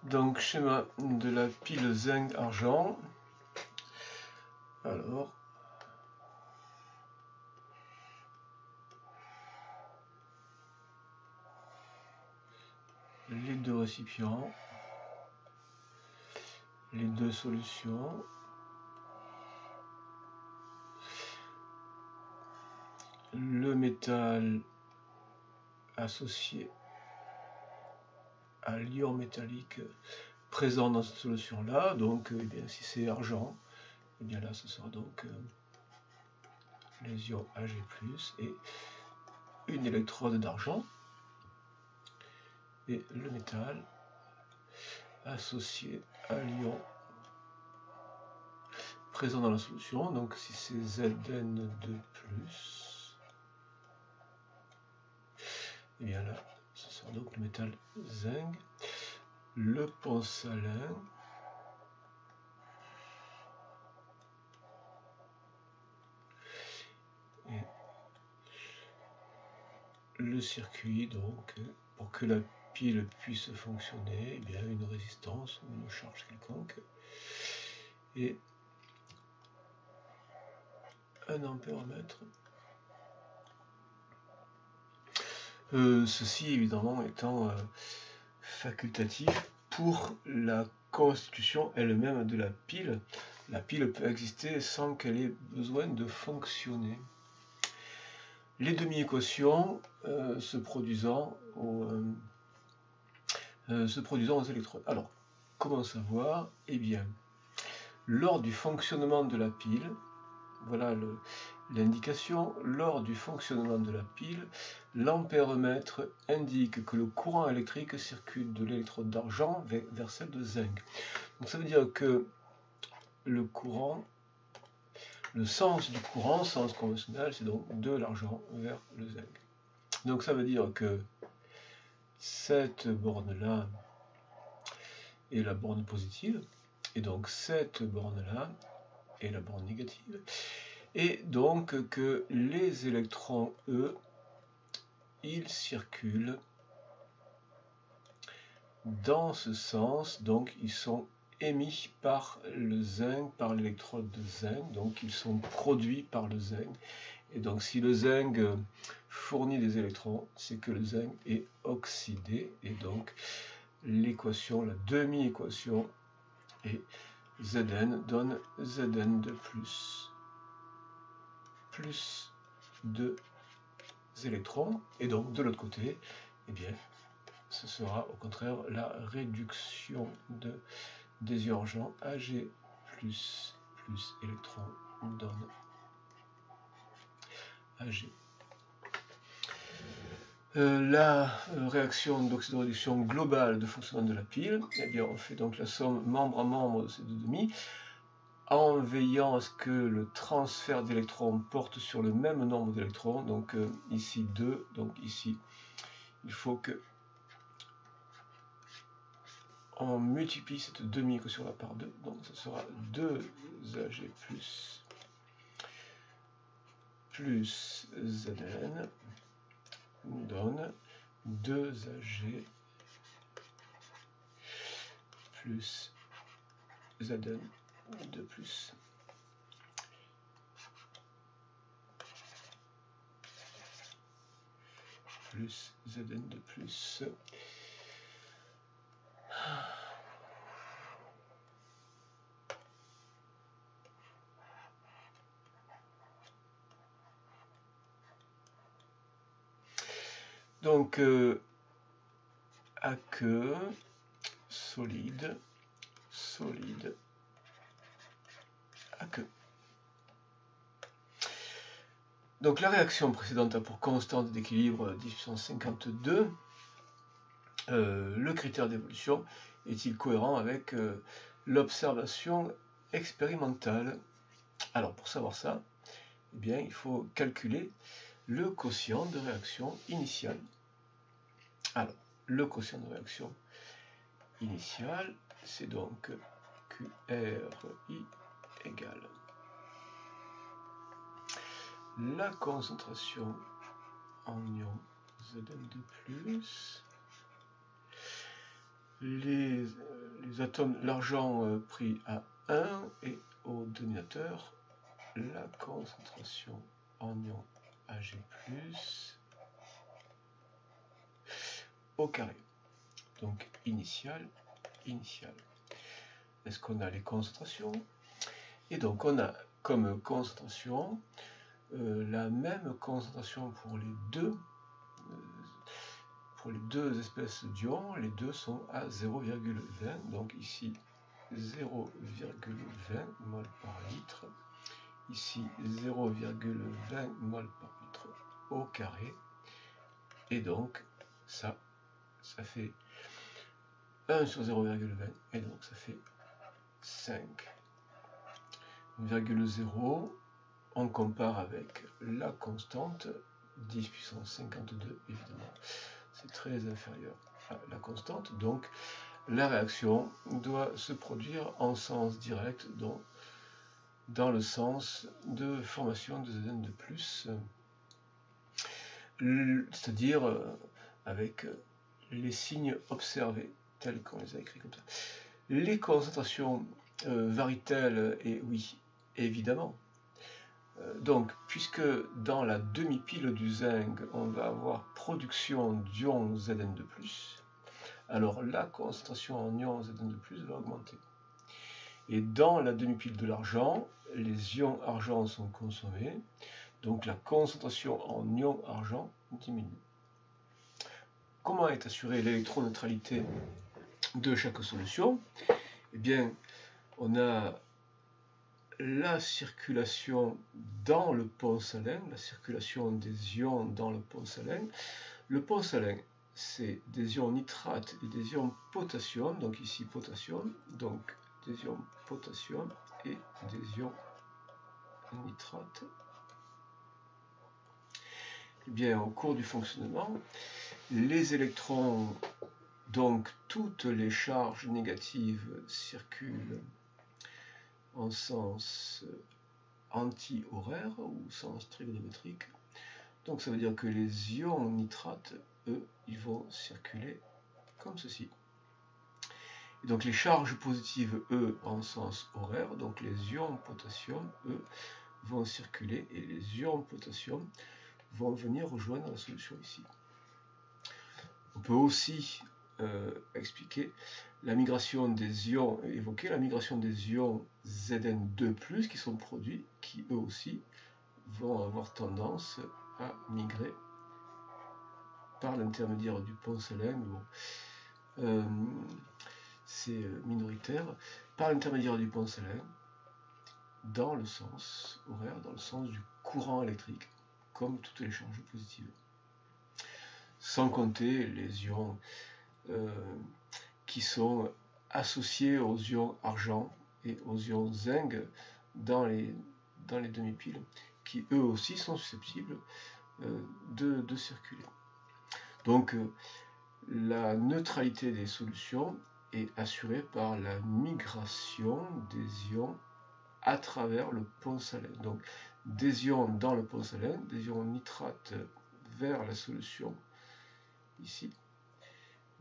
Donc schéma de la pile zinc argent. Alors les deux récipients, les deux solutions, le métal associé à l'ion métallique présent dans cette solution là, donc eh bien, si c'est argent, et bien là ce sera donc les ions Ag+, et une électrode d'argent, et le métal associé à l'ion présent dans la solution, donc si c'est Zn2+, et bien là ce sera donc le métal zinc, le pont salin, et le circuit, donc pour que la pile puisse fonctionner, eh bien une résistance ou une charge quelconque, et un ampéromètre. Ceci évidemment étant facultatif pour la constitution elle-même de la pile. La pile peut exister sans qu'elle ait besoin de fonctionner. Les demi-équations se produisant aux électrodes. Alors, comment savoir? Eh bien, lors du fonctionnement de la pile, voilà l'indication, lors du fonctionnement de la pile, l'ampéromètre indique que le courant électrique circule de l'électrode d'argent vers celle de zinc. Donc ça veut dire que le courant, le sens du courant, sens conventionnel, c'est donc de l'argent vers le zinc. Donc ça veut dire que cette borne-là est la borne positive, et donc cette borne-là est la borne négative, et donc que les électrons, eux, ils circulent dans ce sens, donc ils sont émis par le zinc, par l'électrode de zinc, donc ils sont produits par le zinc. Et donc si le zinc fournit des électrons, c'est que le zinc est oxydé, et donc l'équation, la demi-équation, est Zn donne Zn de plus 2 électrons, et donc de l'autre côté, eh bien, ce sera au contraire la réduction des ions argent. Ag plus électrons donne Ag. La réaction d'oxydoréduction globale de fonctionnement de la pile, eh bien, on fait donc la somme membre à membre de ces deux demi, en veillant à ce que le transfert d'électrons porte sur le même nombre d'électrons, donc ici 2, donc ici il faut que on multiplie cette demi-équation là par 2, donc ce sera 2Ag plus Zn donne 2Ag plus Zn de plus. Plus Zn de plus. Donc, aqueux, solide, aqueux. Donc la réaction précédente a pour constante d'équilibre 10 puissance 52. Le critère d'évolution est-il cohérent avec l'observation expérimentale? Alors pour savoir ça, eh bien, il faut calculer le quotient de réaction initiale. Alors, le quotient de réaction initiale, c'est donc QRI égale la concentration en ion Zn de plus, les atomes, l'argent pris à 1 et au dénominateur la concentration en ion Ag+, au carré. Donc initial. Est-ce qu'on a les concentrations? Et donc on a comme concentration la même concentration pour les deux espèces d'ions. Les deux sont à 0,20. Donc ici 0,20 mol par litre. Ici 0,20 mol par litre au carré. Et donc ça fait 1 sur 0,20 et donc ça fait 5,0. On compare avec la constante 10 puissance 52, évidemment c'est très inférieur à la constante, donc la réaction doit se produire en sens direct, donc dans le sens de formation de Zn de plus, c'est-à-dire avec les signes observés tels qu'on les a écrits comme ça. Les concentrations varient-elles? Et oui, évidemment. Donc, puisque dans la demi-pile du zinc, on va avoir production d'ions Zn de plus, alors la concentration en ions Zn de plus va augmenter. Et dans la demi-pile de l'argent, les ions argent sont consommés, donc la concentration en ions argent diminue. Comment est assurée l'électroneutralité de chaque solution? Eh bien, on a la circulation dans le pont salin, la circulation des ions dans le pont salin. Le pont salin, c'est des ions nitrate et des ions potassium, donc ici potassium, donc des ions potassium et des ions nitrate. Eh bien, au cours du fonctionnement, les électrons, donc toutes les charges négatives circulent en sens anti-horaire ou sens trigonométrique. Donc ça veut dire que les ions nitrates, eux, ils vont circuler comme ceci. Et donc les charges positives, eux, en sens horaire, donc les ions potassium, eux, vont circuler et les ions potassium vont venir rejoindre la solution ici. On peut aussi expliquer la migration des ions, évoquer la migration des ions Zn2+, qui sont produits, qui eux aussi vont avoir tendance à migrer par l'intermédiaire du pont salin. Bon, c'est minoritaire, par l'intermédiaire du pont salin, dans le sens horaire, dans le sens du courant électrique, comme toutes les charges positives. Sans compter les ions qui sont associés aux ions argent et aux ions zinc dans les demi-piles, qui eux aussi sont susceptibles de circuler. Donc la neutralité des solutions est assurée par la migration des ions à travers le pont salin. Donc des ions dans le pont salin, des ions nitrates vers la solution ici,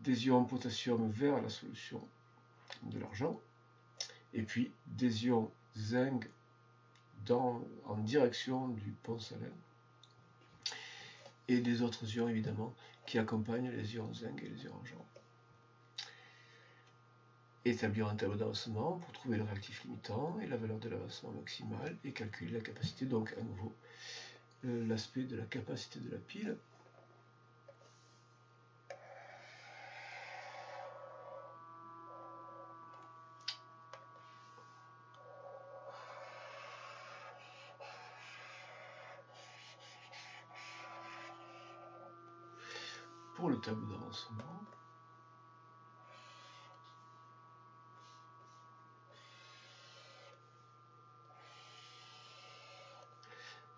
des ions potassium vers la solution de l'argent, et puis des ions zinc en direction du pont salin, et des autres ions évidemment qui accompagnent les ions zinc et les ions argent. Établir un tableau d'avancement pour trouver le réactif limitant et la valeur de l'avancement maximal et calculer la capacité, donc à nouveau l'aspect de la capacité de la pile. Pour le tableau d'avancement,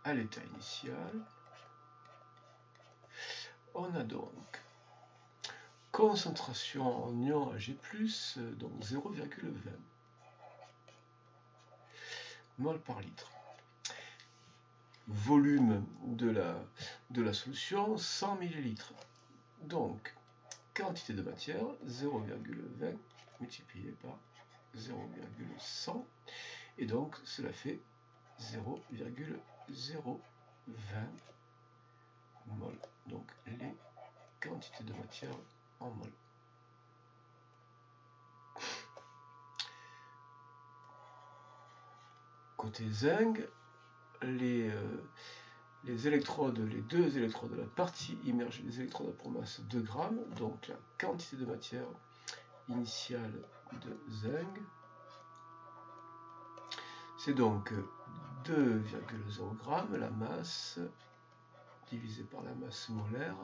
à l'état initial, on a donc concentration en ion Ag+, donc 0,20 mol par litre. Volume de la solution, 100 ml. Donc, quantité de matière, 0,20 multiplié par 0,100, et donc cela fait 0,020 mol. Donc les quantités de matière en mol. Côté zinc, les électrodes, les deux électrodes de la partie immergée des électrodes pour masse 2 grammes, donc la quantité de matière initiale de zinc, c'est donc 2,0 grammes, la masse divisée par la masse molaire,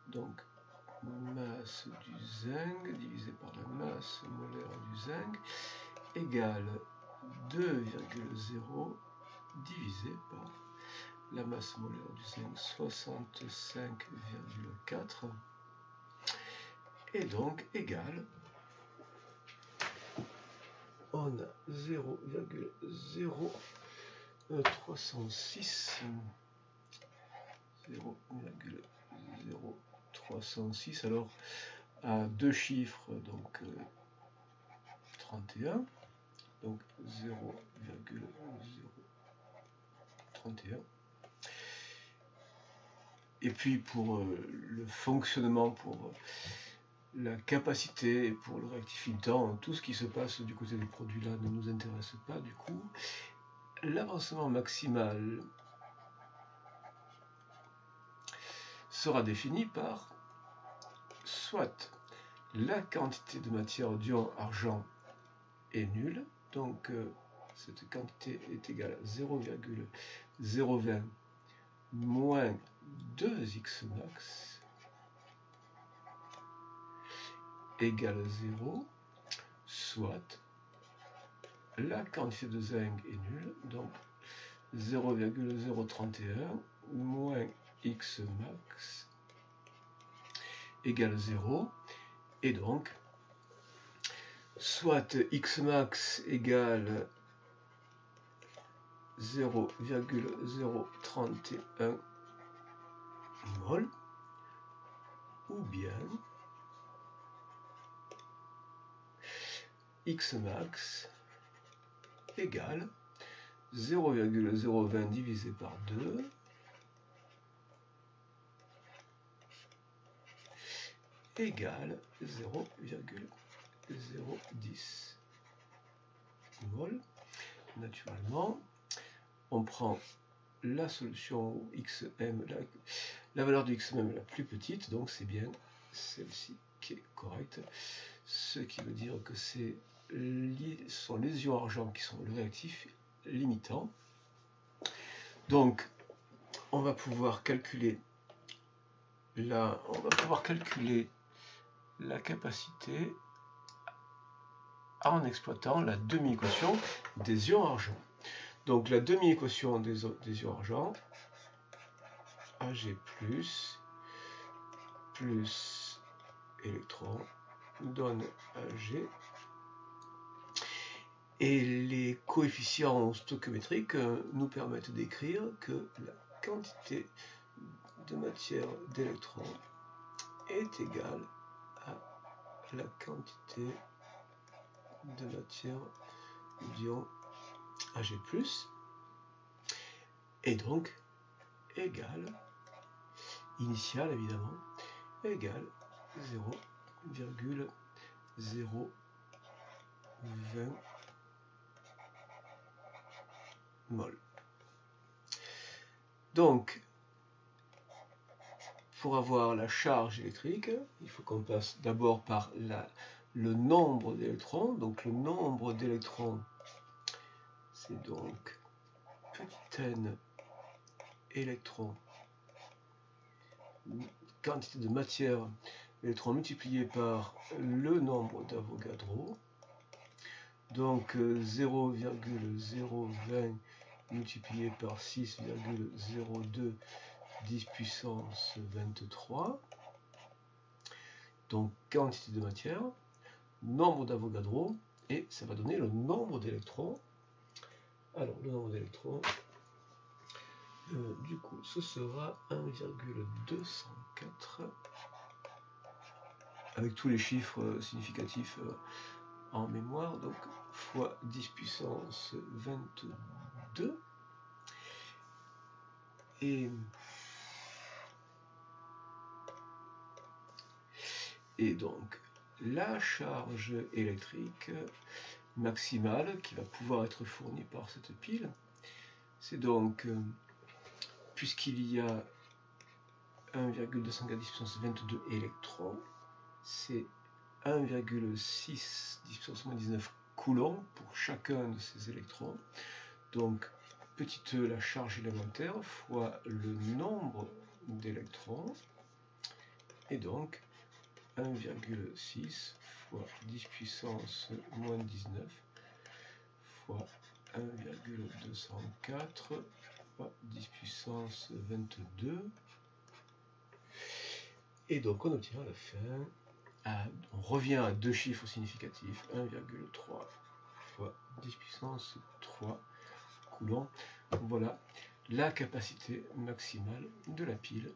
donc masse du zinc divisé par la masse molaire du zinc égale 2,0 divisé par la masse molaire du zinc, 65,4, et donc égale, on a 0,0306, 0,0306, alors à deux chiffres, donc 31, donc 0,031. Et puis pour le fonctionnement, pour la capacité et pour le réactifiant, tout ce qui se passe du côté des produits là ne nous intéresse pas du coup. L'avancement maximal sera défini par soit la quantité de matière d'ion argent est nulle, donc cette quantité est égale à 0,020 moins 2x max égale 0, soit la quantité de zinc est nulle, donc 0,031 moins x max égale 0, et donc soit x max égale 0,031 mol, ou bien x max égale 0,020 divisé par 2 égale 0,010 mol. Naturellement, on prend la solution xm, la valeur de xm la plus petite, donc c'est bien celle-ci qui est correcte, ce qui veut dire que ce sont les ions argent qui sont le réactif limitant. Donc on va pouvoir calculer la capacité en exploitant la demi-équation des ions argent. Donc la demi-équation des ions argent, Ag plus électron donne Ag, et les coefficients stoichiométriques nous permettent d'écrire que la quantité de matière d'électrons est égale à la quantité de matière d'ion Ag+, et donc égale, initiale évidemment, égale 0,020 mol. Donc, pour avoir la charge électrique, il faut qu'on passe d'abord par le nombre d'électrons. Donc le nombre d'électrons, c'est donc petit n électrons, quantité de matière électrons multiplié par le nombre d'Avogadro. Donc 0,020 multiplié par 6,02 10 puissance 23, donc quantité de matière, nombre d'Avogadro, et ça va donner le nombre d'électrons. Alors le nombre d'électrons, Du coup, ce sera 1,204 avec tous les chiffres significatifs en mémoire, donc fois 10 puissance 22. Et donc, la charge électrique maximale qui va pouvoir être fournie par cette pile, c'est donc, puisqu'il y a 1,210 puissance 22 électrons, c'est 1,6 10 puissance moins 19 coulombs pour chacun de ces électrons. Donc, petite e, la charge élémentaire, fois le nombre d'électrons, et donc 1,6 fois 10 puissance moins 19 fois 1,204 fois 10 puissance 22. Et donc on obtient à la fin, on revient à deux chiffres significatifs, 1,3 fois 10 puissance 3 coulombs. Voilà la capacité maximale de la pile